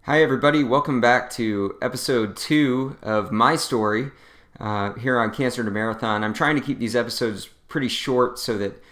Hi, everybody. Welcome back to episode 2 of my story here on Cancer to Marathon. I'm trying to keep these episodes pretty short so that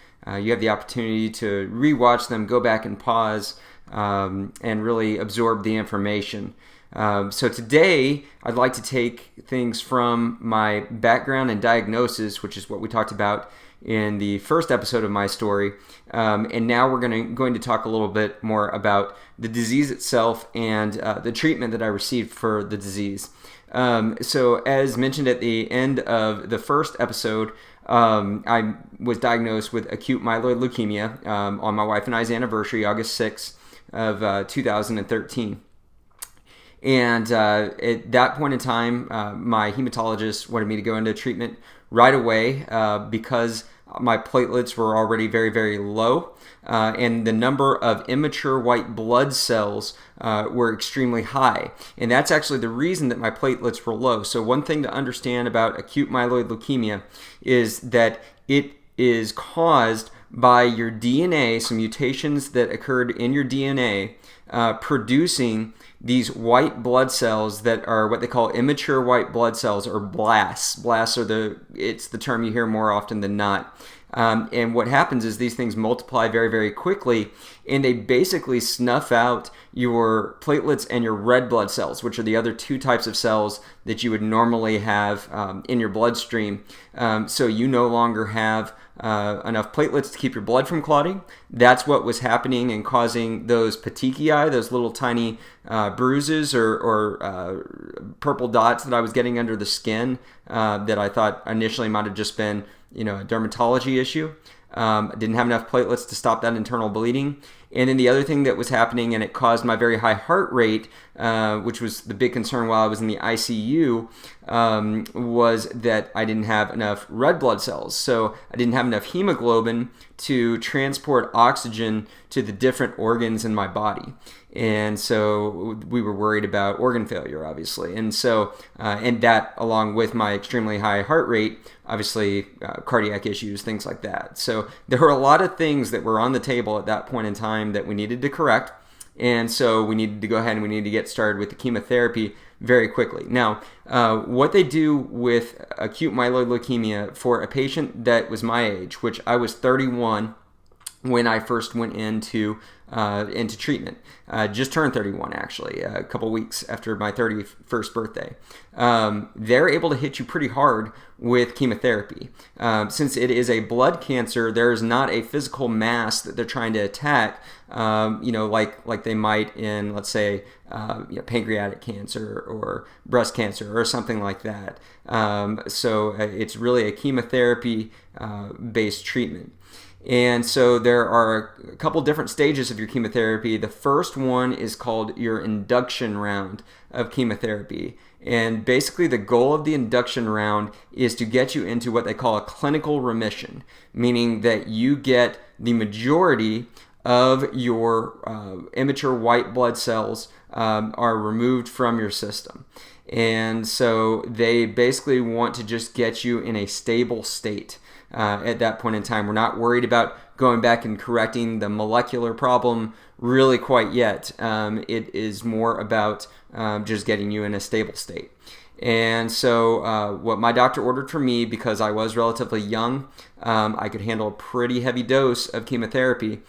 you have the opportunity to rewatch them, go back and pause, and really absorb the information. So today, I'd like to take things from my background and diagnosis, which is what we talked about in the first episode of my story, and now we're going to talk a little bit more about the disease itself and the treatment that I received for the disease. So as mentioned at the end of the first episode, I was diagnosed with acute myeloid leukemia on my wife and I's anniversary, August 6th of 2013. And at that point in time, my hematologist wanted me to go into treatment right away because my platelets were already very, very low, and the number of immature white blood cells were extremely high. And that's actually the reason that my platelets were low. So one thing to understand about acute myeloid leukemia is that it is caused by your DNA, some mutations that occurred in your DNA, producing these white blood cells that are what they call immature white blood cells, or blasts. Blasts are it's the term you hear more often than not. And what happens is these things multiply very, very quickly, and they basically snuff out your platelets and your red blood cells, which are the other two types of cells that you would normally have in your bloodstream. So you no longer have enough platelets to keep your blood from clotting. That's what was happening and causing those petechiae, those little tiny bruises or purple dots that I was getting under the skin that I thought initially might have just been a dermatology issue. Didn't have enough platelets to stop that internal bleeding. And then the other thing that was happening, and it caused my very high heart rate, which was the big concern while I was in the ICU, was that I didn't have enough red blood cells. So I didn't have enough hemoglobin to transport oxygen to the different organs in my body. And so we were worried about organ failure, obviously. And so, and that along with my extremely high heart rate, obviously cardiac issues, things like that. So there were a lot of things that were on the table at that point in time that we needed to correct. And so we needed to go ahead and we needed to get started with the chemotherapy very quickly. Now, what they do with acute myeloid leukemia for a patient that was my age, which I was 31 when I first went into treatment. Just turned 31, actually, a couple weeks after my 31st birthday. They're able to hit you pretty hard with chemotherapy. Since it is a blood cancer, there is not a physical mass that they're trying to attack, like they might in, let's say, pancreatic cancer or breast cancer or something like that. So it's really a chemotherapy-based treatment. And so there are a couple different stages of your chemotherapy. The first one is called your induction round of chemotherapy. And basically the goal of the induction round is to get you into what they call a clinical remission, meaning that you get the majority of your immature white blood cells are removed from your system. And so they basically want to just get you in a stable state. At that point in time, we're not worried about going back and correcting the molecular problem really quite yet. It is more about just getting you in a stable state. And so what my doctor ordered for me, because I was relatively young, I could handle a pretty heavy dose of chemotherapy.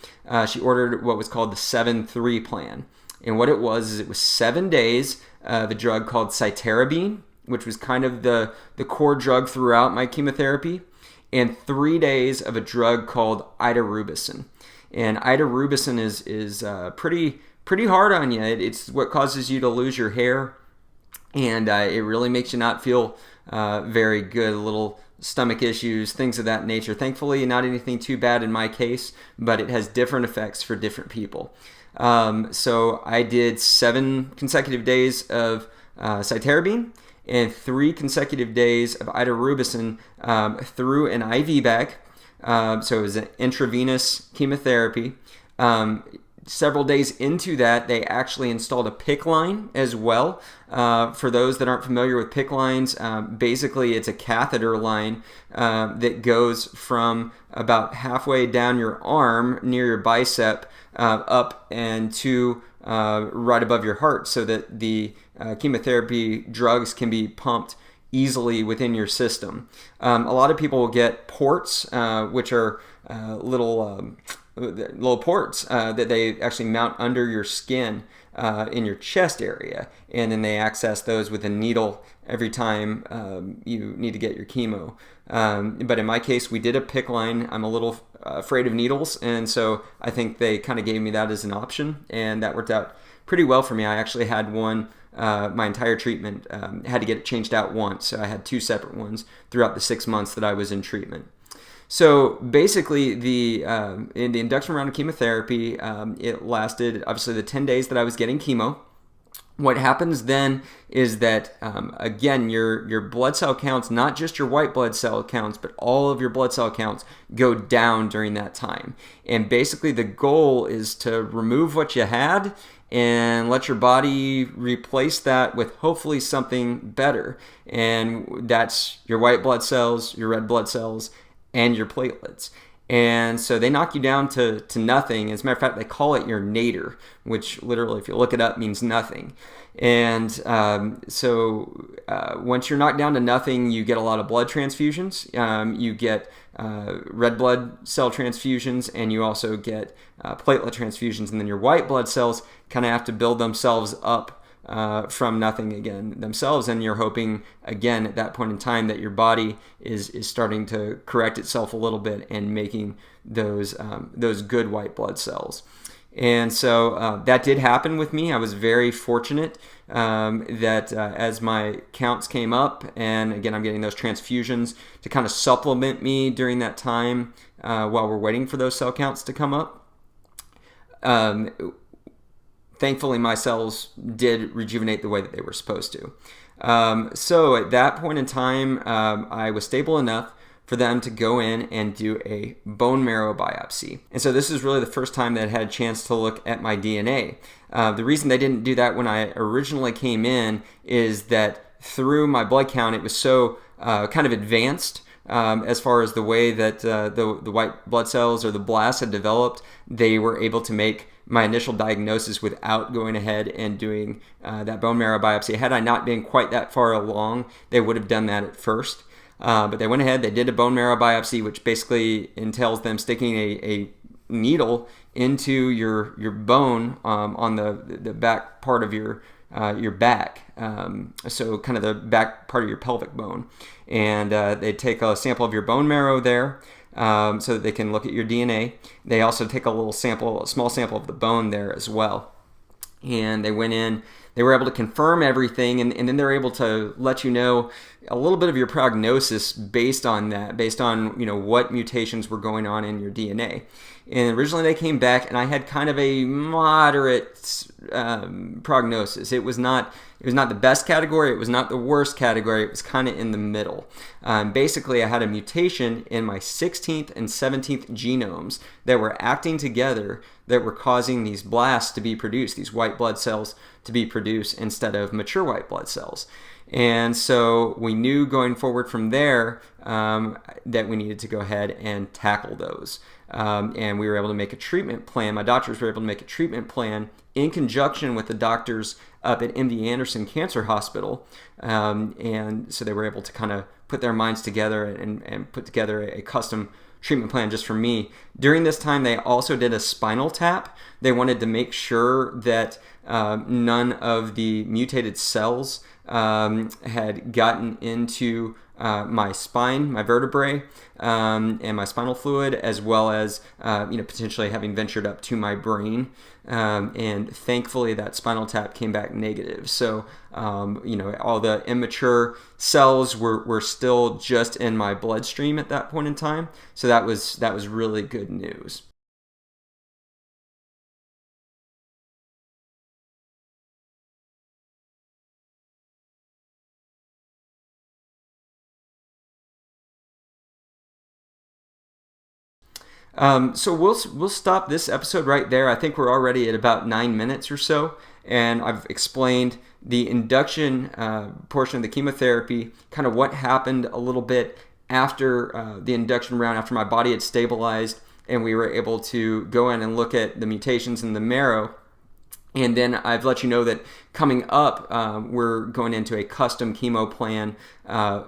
She ordered what was called the 7-3 plan. And what it was 7 days of a drug called cytarabine, which was kind of the core drug throughout my chemotherapy, and 3 days of a drug called idarubicin. And idarubicin is pretty hard on you. It's what causes you to lose your hair, and it really makes you not feel very good. Little stomach issues, things of that nature. Thankfully, not anything too bad in my case, but it has different effects for different people. So I did 7 consecutive days of cytarabine and 3 consecutive days of idarubicin through an IV bag. So it was an intravenous chemotherapy. Several days into that, they actually installed a PICC line as well. For those that aren't familiar with PICC lines, basically it's a catheter line that goes from about halfway down your arm near your bicep up and to right above your heart so that the chemotherapy drugs can be pumped easily within your system. A lot of people will get ports, which are little ports that they actually mount under your skin in your chest area, and then they access those with a needle every time you need to get your chemo. But in my case, we did a PICC line. I'm a little afraid of needles, and so I think they kind of gave me that as an option, and that worked out pretty well for me. I actually had one my entire treatment, had to get it changed out once, so I had 2 separate ones throughout the 6 months that I was in treatment. So basically, in the induction round of chemotherapy, it lasted obviously the 10 days that I was getting chemo. What happens then is that, again, your blood cell counts, not just your white blood cell counts, but all of your blood cell counts go down during that time. And basically the goal is to remove what you had and let your body replace that with hopefully something better. And that's your white blood cells, your red blood cells, and your platelets. And so they knock you down to nothing. As a matter of fact, they call it your nadir, which literally, if you look it up, means nothing. And once you're knocked down to nothing, you get a lot of blood transfusions. You get red blood cell transfusions, and you also get platelet transfusions. And then your white blood cells kind of have to build themselves up from nothing again themselves, and you're hoping again at that point in time that your body is starting to correct itself a little bit and making those good white blood cells. And so that did happen with me. I was very fortunate that as my counts came up, and again I'm getting those transfusions to kind of supplement me during that time while we're waiting for those cell counts to come up. Thankfully, my cells did rejuvenate the way that they were supposed to. So at that point in time, I was stable enough for them to go in and do a bone marrow biopsy. And so this is really the first time that I had a chance to look at my DNA. The reason they didn't do that when I originally came in is that through my blood count, it was so kind of advanced as far as the way that the white blood cells or the blasts had developed. They were able to make my initial diagnosis without going ahead and doing that bone marrow biopsy. Had I not been quite that far along, they would have done that at first. But they went ahead, they did a bone marrow biopsy, which basically entails them sticking a needle into your bone on the back part of your back, so kind of the back part of your pelvic bone. And they take a sample of your bone marrow there, so that they can look at your DNA. They also take a small sample of the bone there as well. And they went in, they were able to confirm everything, and then they're able to let you know a little bit of your prognosis based on that, based on what mutations were going on in your DNA. And originally they came back, and I had kind of a moderate prognosis. It was not the best category. It was not the worst category. It was kind of in the middle. Basically, I had a mutation in my 16th and 17th genomes that were acting together that were causing these blasts to be produced, these white blood cells to be produced instead of mature white blood cells. And so we knew going forward from there that we needed to go ahead and tackle those. And we were able to make a treatment plan. My doctors were able to make a treatment plan in conjunction with the doctors up at MD Anderson Cancer Hospital. And so they were able to kind of put their minds together and put together a custom treatment plan just for me. During this time, they also did a spinal tap. They wanted to make sure that none of the mutated cells had gotten into my spine, my vertebrae, and my spinal fluid, as well as potentially having ventured up to my brain. And thankfully, that spinal tap came back negative. So all the immature cells were still just in my bloodstream at that point in time. So that was really good news. So we'll stop this episode right there. I think we're already at about 9 minutes or so, and I've explained the induction portion of the chemotherapy, kind of what happened a little bit after the induction round, after my body had stabilized, and we were able to go in and look at the mutations in the marrow. And then I've let you know that coming up, we're going into a custom chemo plan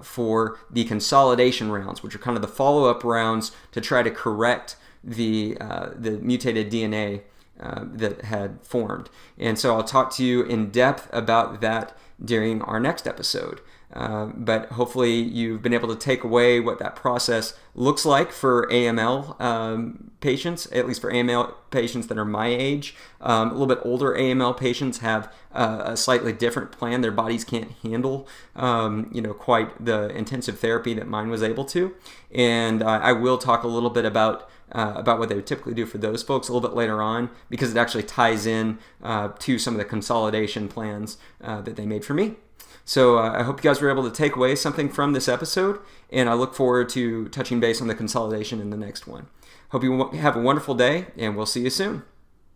for the consolidation rounds, which are kind of the follow-up rounds to try to correct the mutated DNA that had formed. And so I'll talk to you in depth about that during our next episode. But hopefully you've been able to take away what that process looks like for AML patients, at least for AML patients that are my age. A little bit older AML patients have a slightly different plan. Their bodies can't handle quite the intensive therapy that mine was able to. And I will talk a little bit about what they would typically do for those folks a little bit later on, because it actually ties in to some of the consolidation plans that they made for me. So I hope you guys were able to take away something from this episode, and I look forward to touching base on the consolidation in the next one. Hope you have a wonderful day, and we'll see you soon.